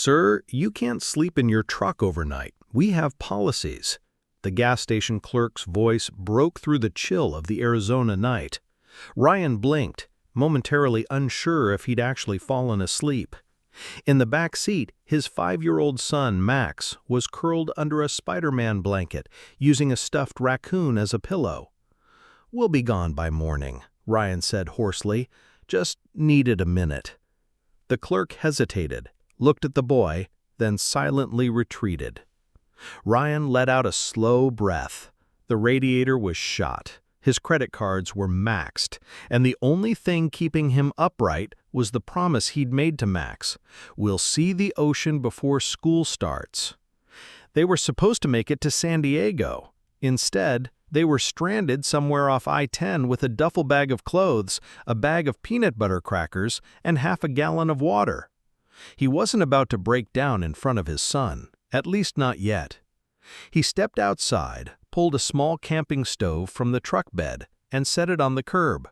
"Sir, you can't sleep in your truck overnight. We have policies." The gas station clerk's voice broke through the chill of the Arizona night. Ryan blinked, momentarily unsure if he'd actually fallen asleep. In the back seat, his 5-year-old son, Max, was curled under a Spider-Man blanket, using a stuffed raccoon as a pillow. "We'll be gone by morning," Ryan said hoarsely. "Just needed a minute." The clerk hesitated, looked at the boy, then silently retreated. Ryan let out a slow breath. The radiator was shot. His credit cards were maxed, and the only thing keeping him upright was the promise he'd made to Max. "We'll see the ocean before school starts." They were supposed to make it to San Diego. Instead, they were stranded somewhere off I-10 with a duffel bag of clothes, a bag of peanut butter crackers, and half a gallon of water. He wasn't about to break down in front of his son, at least not yet. He stepped outside, pulled a small camping stove from the truck bed, and set it on the curb.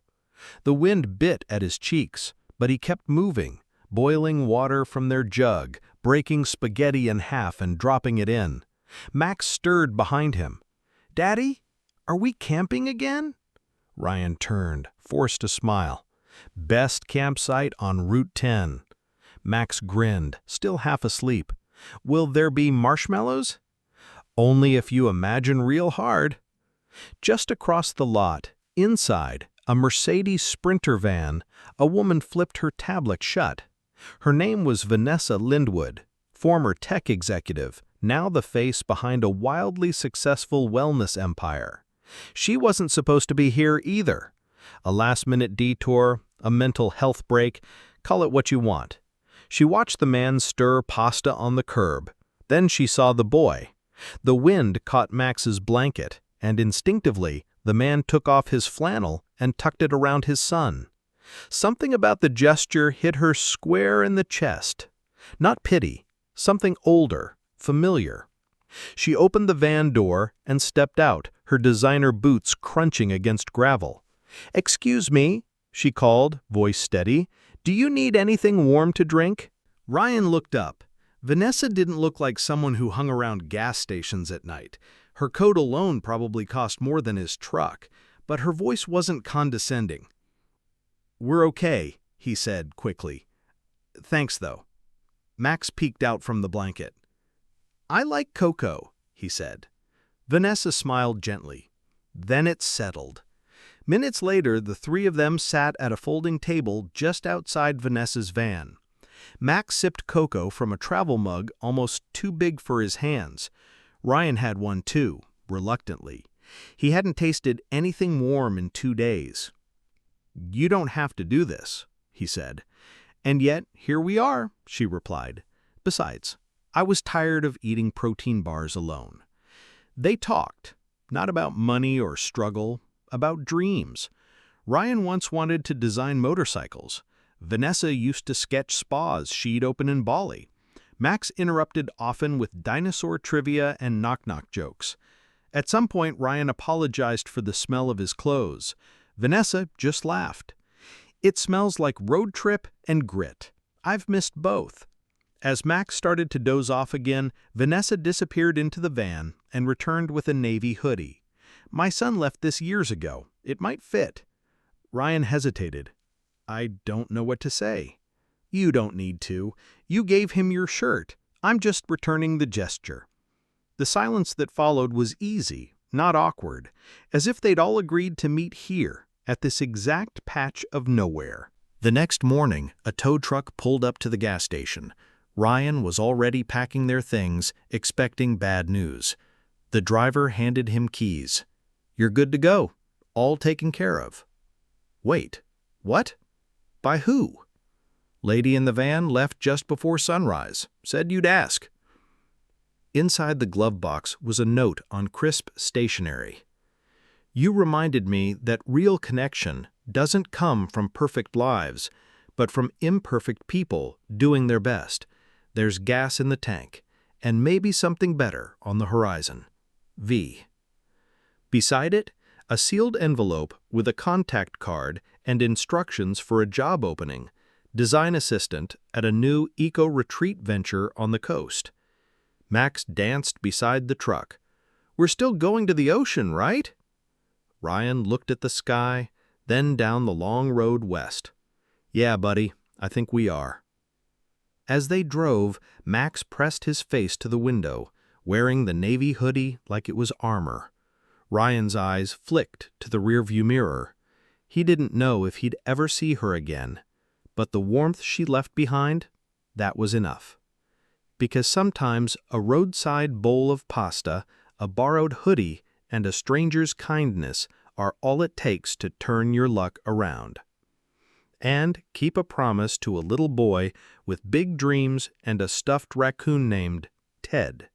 The wind bit at his cheeks, but he kept moving, boiling water from their jug, breaking spaghetti in half and dropping it in. Max stirred behind him. "Daddy, are we camping again?" Ryan turned, forced a smile. "Best campsite on Route 10. Max grinned, still half asleep. "Will there be marshmallows?" "Only if you imagine real hard." Just across the lot, inside, a Mercedes Sprinter van, a woman flipped her tablet shut. Her name was Vanessa Lindwood, former tech executive, now the face behind a wildly successful wellness empire. She wasn't supposed to be here either. A last-minute detour, a mental health break, call it what you want. She watched the man stir pasta on the curb. Then she saw the boy. The wind caught Max's blanket, and instinctively, the man took off his flannel and tucked it around his son. Something about the gesture hit her square in the chest. Not pity, something older, familiar. She opened the van door and stepped out, her designer boots crunching against gravel. "Excuse me," she called, voice steady. "Do you need anything warm to drink?" Ryan looked up. Vanessa didn't look like someone who hung around gas stations at night. Her coat alone probably cost more than his truck, but her voice wasn't condescending. "We're okay," he said quickly. "Thanks, though." Max peeked out from the blanket. "I like cocoa," he said. Vanessa smiled gently. Then it settled. Minutes later, the three of them sat at a folding table just outside Vanessa's van. Max sipped cocoa from a travel mug almost too big for his hands. Ryan had one too, reluctantly. He hadn't tasted anything warm in 2 days. "You don't have to do this," he said. "And yet, here we are," she replied. "Besides, I was tired of eating protein bars alone." They talked, not about money or struggle, about dreams. Ryan once wanted to design motorcycles. Vanessa used to sketch spas she'd open in Bali. Max interrupted often with dinosaur trivia and knock-knock jokes. At some point, Ryan apologized for the smell of his clothes. Vanessa just laughed. "It smells like road trip and grit. I've missed both." As Max started to doze off again, Vanessa disappeared into the van and returned with a navy hoodie. "My son left this years ago. It might fit." Ryan hesitated. "I don't know what to say." "You don't need to. You gave him your shirt. I'm just returning the gesture." The silence that followed was easy, not awkward, as if they'd all agreed to meet here, at this exact patch of nowhere. The next morning, a tow truck pulled up to the gas station. Ryan was already packing their things, expecting bad news. The driver handed him keys. "You're good to go. All taken care of." "Wait, what? By who?" "Lady in the van left just before sunrise. Said you'd ask." Inside the glove box was a note on crisp stationery. "You reminded me that real connection doesn't come from perfect lives, but from imperfect people doing their best. There's gas in the tank, and maybe something better on the horizon. V." Beside it, a sealed envelope with a contact card and instructions for a job opening. design assistant at a new eco-retreat venture on the coast. Max danced beside the truck. "We're still going to the ocean, right?" Ryan looked at the sky, then down the long road west. "Yeah, buddy, I think we are." As they drove, Max pressed his face to the window, wearing the navy hoodie like it was armor. Ryan's eyes flicked to the rearview mirror. He didn't know if he'd ever see her again, but the warmth she left behind, that was enough. Because sometimes a roadside bowl of pasta, a borrowed hoodie, and a stranger's kindness are all it takes to turn your luck around. And keep a promise to a little boy with big dreams and a stuffed raccoon named Ted.